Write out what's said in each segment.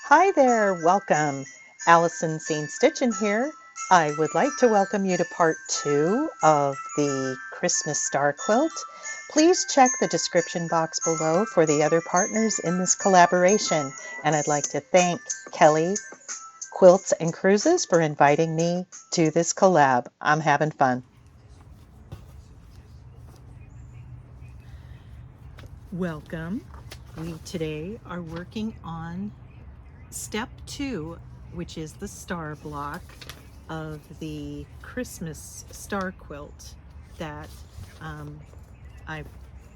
Hi there, welcome. Allison Scene Stitchin' here. I would like to welcome you to part 2 of the Christmas Star Quilt. Please check the description box below for the other partners in this collaboration. And I'd like to thank Kelley Quilts and Cruises for inviting me to this collab. I'm having fun. Welcome. We today are working on step 2, which is the star block of the Christmas star quilt that I've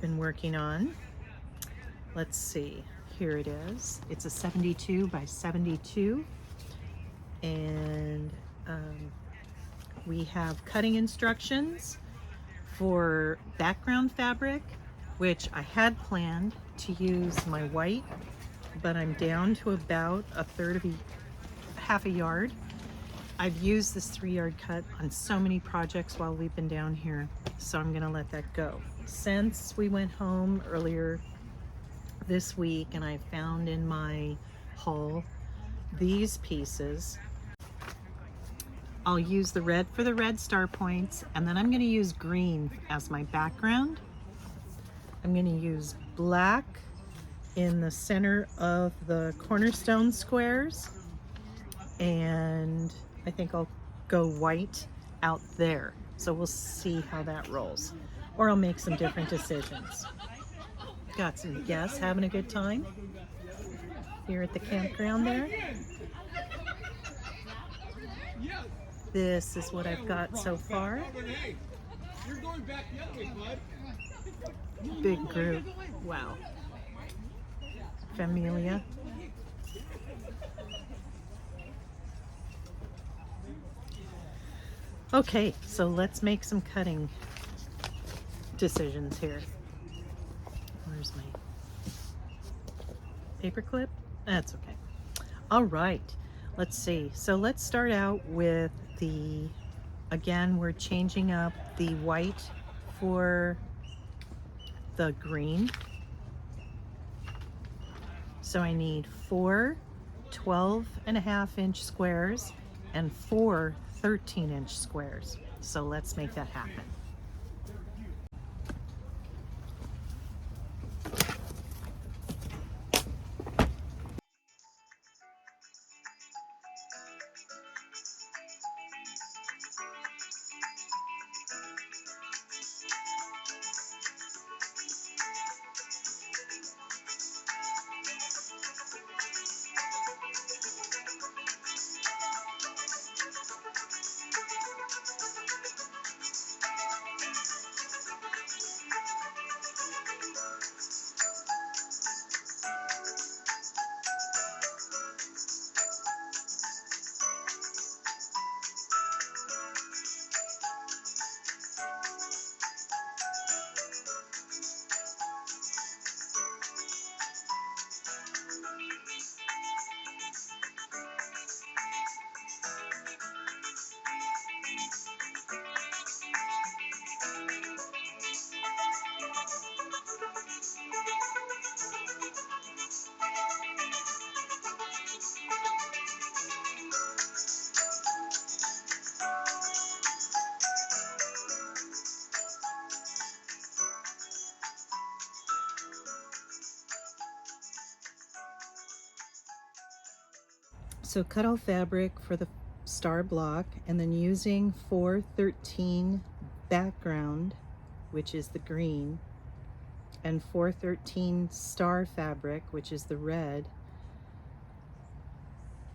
been working on. Let's see, here it is. It's a 72 by 72, and we have cutting instructions for background fabric, which I had planned to use my white, but I'm down to about a third of half a yard. I've used this 3-yard cut on so many projects while we've been down here, so I'm gonna let that go. Since we went home earlier this week and I found in my haul these pieces, I'll use the red for the red star points, and then I'm gonna use green as my background. I'm gonna use black in the center of the cornerstone squares, and I think I'll go white out there. So we'll see how that rolls. Or I'll make some different decisions. Got some guests having a good time here at the campground there. This is what I've got so far. Big group. Wow. Familia. Okay, so let's make some cutting decisions here. Where's my paper clip? That's okay. All right, let's see. So let's start out with again, we're changing up the white for the green. So I need 4 12.5-inch squares and 4 13-inch squares. So let's make that happen. So cut off fabric for the star block, and then using 413 background, which is the green, and 413 star fabric, which is the red,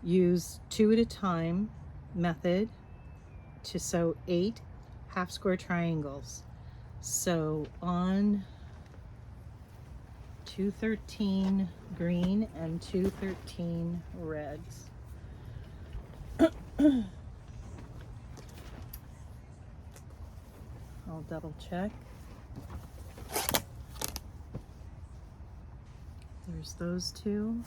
use 2 at a time method to sew 8 half square triangles. So on 213 green and 213 reds. I'll double check. There's those 2.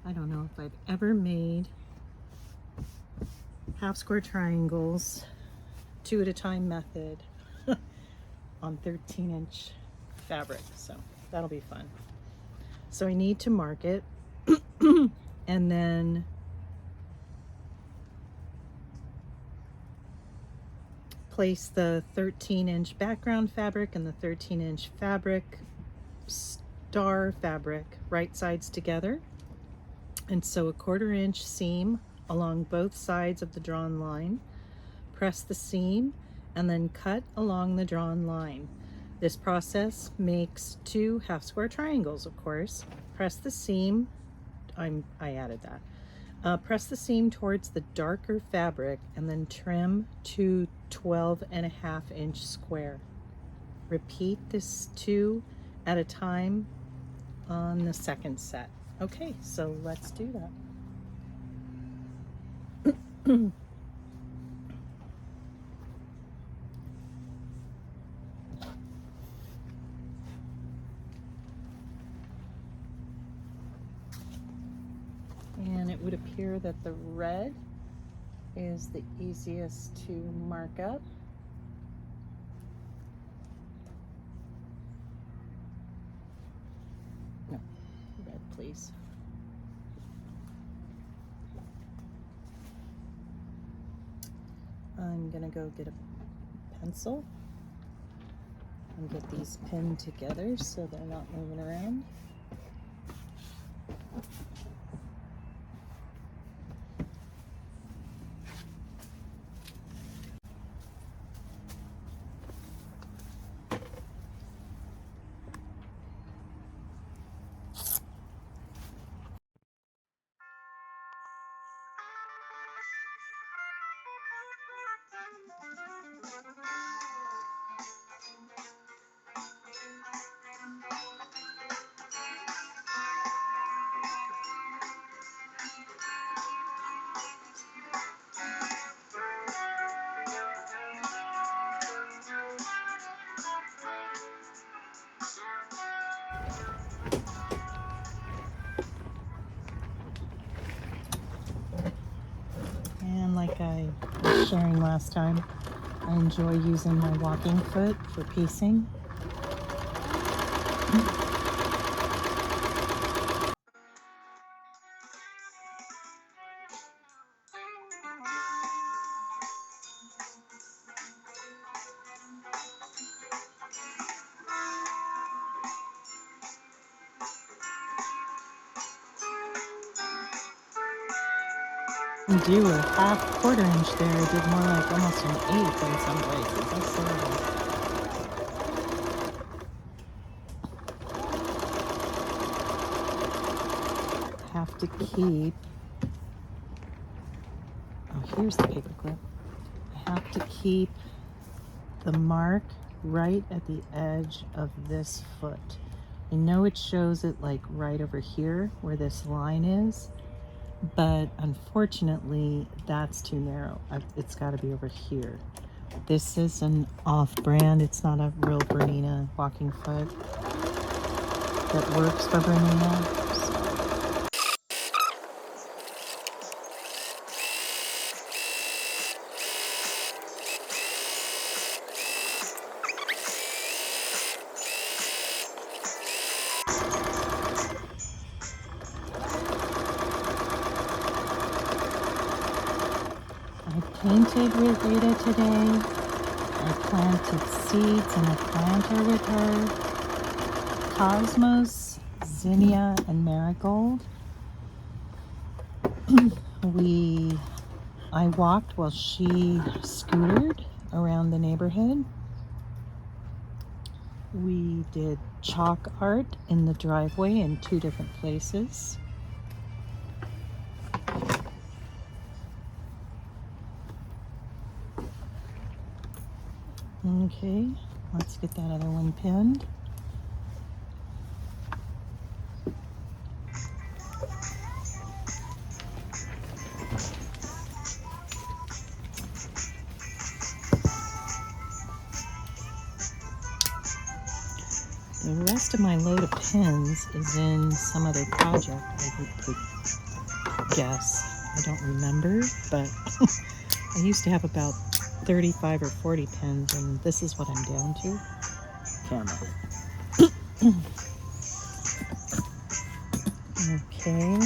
I don't know if I've ever made half square triangles 2 at a time method on 13-inch fabric, so That'll be fun. So I need to mark it and then place the 13-inch background fabric and the 13-inch fabric, star fabric, right sides together, and sew a 1/4 inch seam along both sides of the drawn line. Press the seam and then cut along the drawn line. This process makes 2 half-square triangles, of course. Press the seam, I added that. Press the seam towards the darker fabric and then trim to 12.5-inch square. Repeat this 2 at a time on the second set. Okay, so let's do that. And it would appear that the red is the easiest to mark up. No, red please. I'm gonna go get a pencil and get these pinned together so they're not moving around. And like I was sharing last time, I enjoy using my walking foot for piecing. Do a 1/2 inch there. I did more like almost an 1/8 in some places. That's horrible. Have to keep. Oh, here's the paper clip. I have to keep the mark right at the edge of this foot. I know it shows it like right over here where this line is, but unfortunately that's too narrow. It's got to be over here. This is an off-brand. It's not a real Bernina walking foot that works for Bernina. I painted with Ada today. I planted seeds in a planter with her. Cosmos, zinnia, and marigold. I walked while she scootered around the neighborhood. We did chalk art in the driveway in 2 different places. Okay, let's get that other one pinned. The rest of my load of pins is in some other project, I would guess. I don't remember, but I used to have about 35 or 40 pins, and this is what I'm down to. Camera. Okay.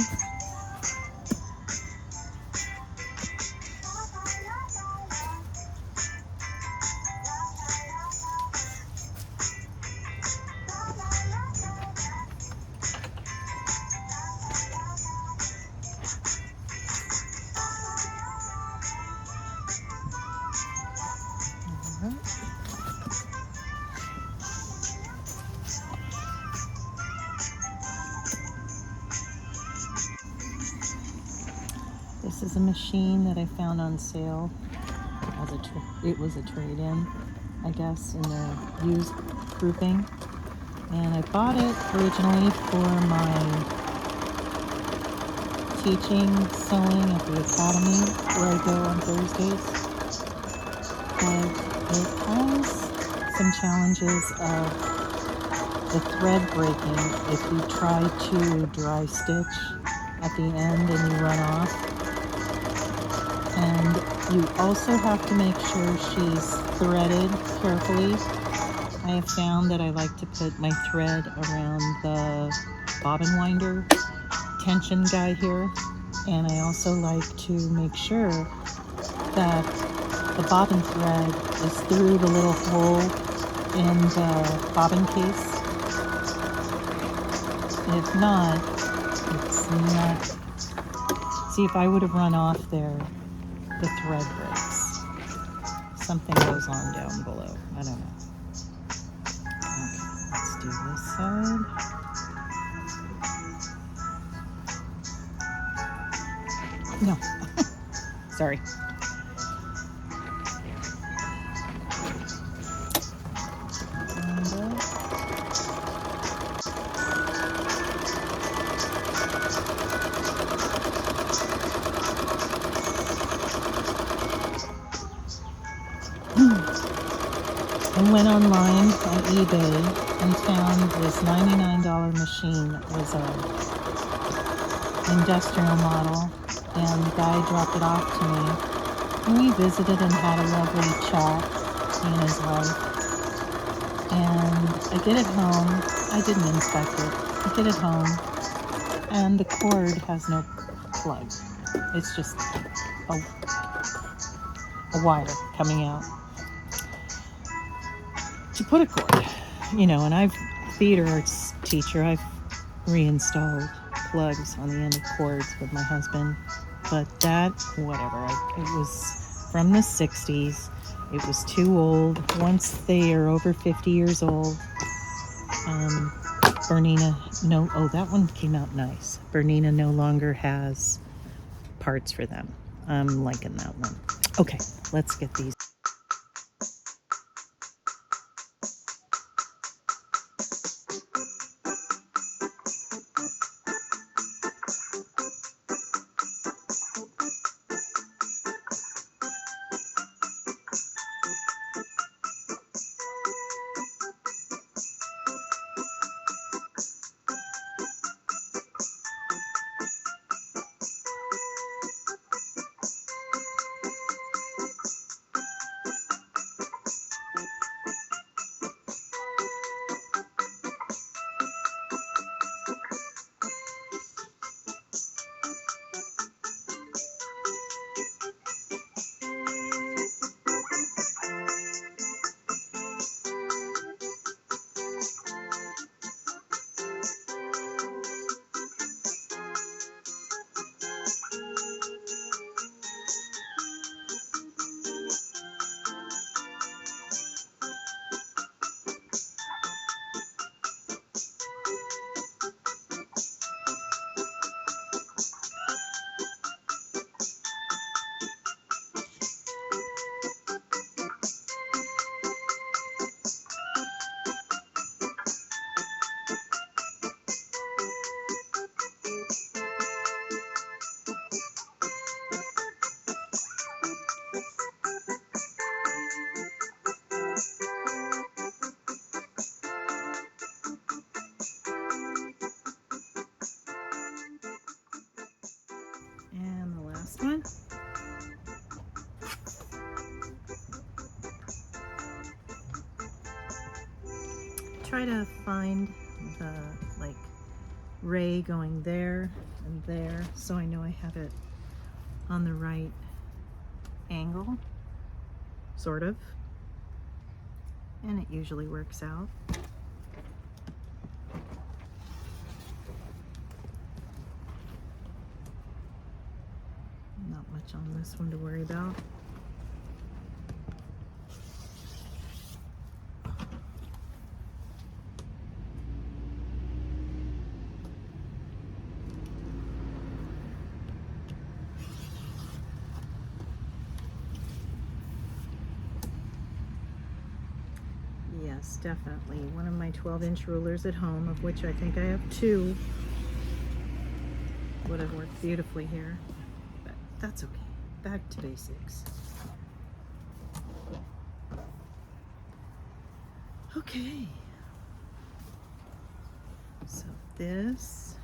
This is a machine that I found on sale as it was a trade-in, I guess, in their used grouping. And I bought it originally for my teaching sewing at the academy where I go on Thursdays. But it has some challenges of the thread breaking if you try to dry stitch at the end and you run off. And you also have to make sure she's threaded carefully. I have found that I like to put my thread around the bobbin winder tension guy here. And I also like to make sure that the bobbin thread is through the little hole in the bobbin case. If not, it's not. See, if I would have run off there, the thread breaks. Something goes on down below. I don't know. Okay, let's do this side. No, sorry. I went online on eBay and found this $99 machine. It was an industrial model, and the guy dropped it off to me. And we visited and had a lovely chat, he and his wife. And I get it home. I didn't inspect it. I get it home, and the cord has no plug. It's just a wire coming out to put a cord, you know. And I've theater arts teacher, I've reinstalled plugs on the end of cords with my husband, but that, whatever, it was from the 60s. It was too old. Once they are over 50 years old, Bernina, no, oh, that one came out nice. Bernina no longer has parts for them. I'm liking that one. Okay, let's get these. One. Try to find the ray going there and there, so I know I have it on the right angle, sort of, and it usually works out. Not much on this one to worry about. Yes, definitely. One of my 12-inch rulers at home, of which I think I have 2, would have worked beautifully here. But that's okay. Back to basics. Okay. So this.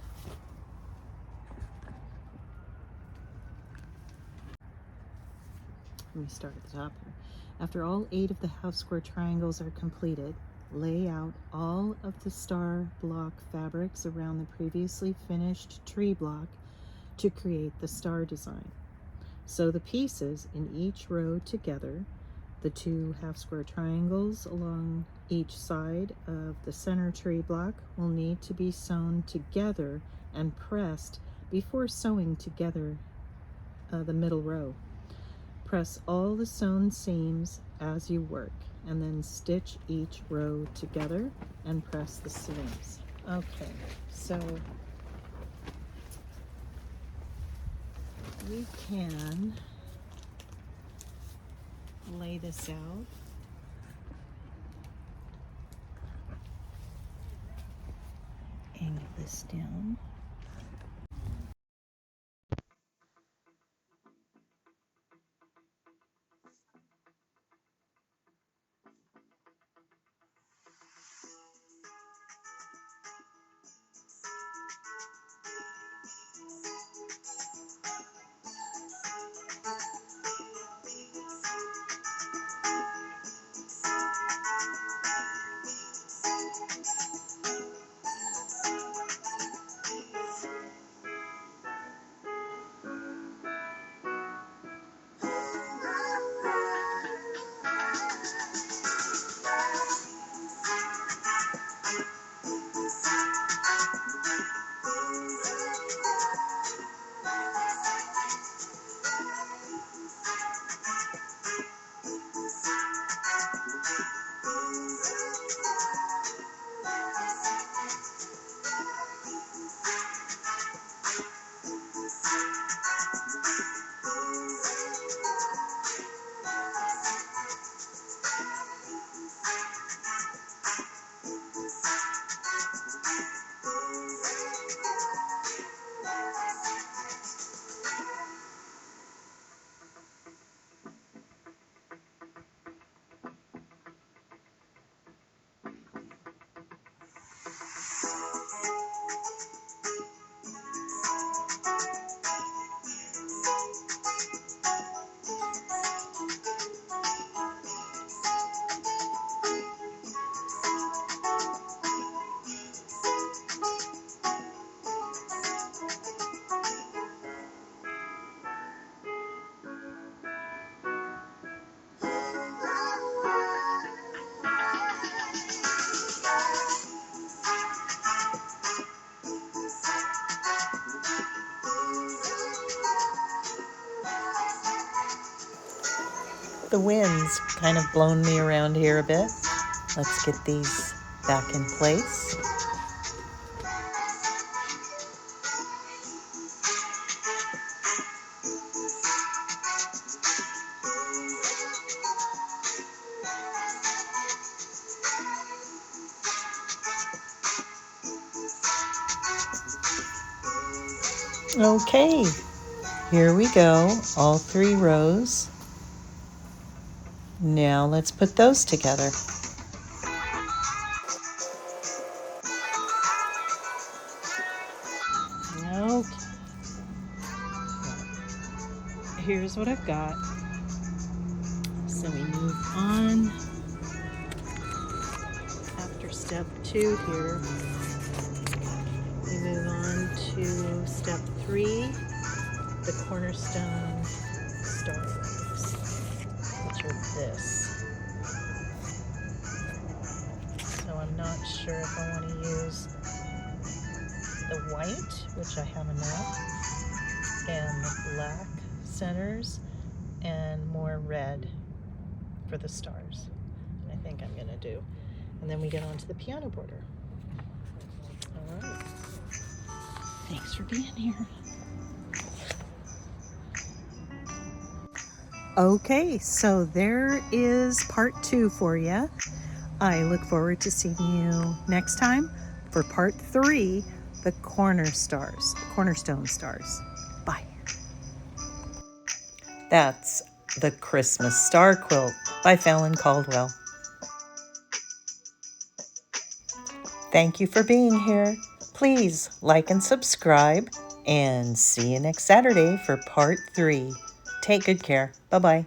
Let me start at the top here. After all 8 of the half square triangles are completed, lay out all of the star block fabrics around the previously finished tree block to create the star design. Sew the pieces in each row together. The 2 half square triangles along each side of the center tree block will need to be sewn together and pressed before sewing together the middle row. Press all the sewn seams as you work, and then stitch each row together and press the seams. Okay, so we can lay this out. Angle this down. The wind's kind of blown me around here a bit. Let's get these back in place. Okay, here we go, all 3 rows. Now let's put those together. Okay. Here's what I've got. So we move on. After step 2 here, we move do step 3, the cornerstone stars, which are this. So I'm not sure if I want to use the white, which I have enough, and the black centers, and more red for the stars. And I think I'm going to do. And then we get on to the piano border. All right. Thanks for being here. Okay, so there is part 2 for you. I look forward to seeing you next time for part 3, the cornerstone stars. Bye. That's the Christmas Star Quilt by Fallon Caldwell. Thank you for being here. Please like and subscribe, and see you next Saturday for part 3. Take good care. Bye-bye.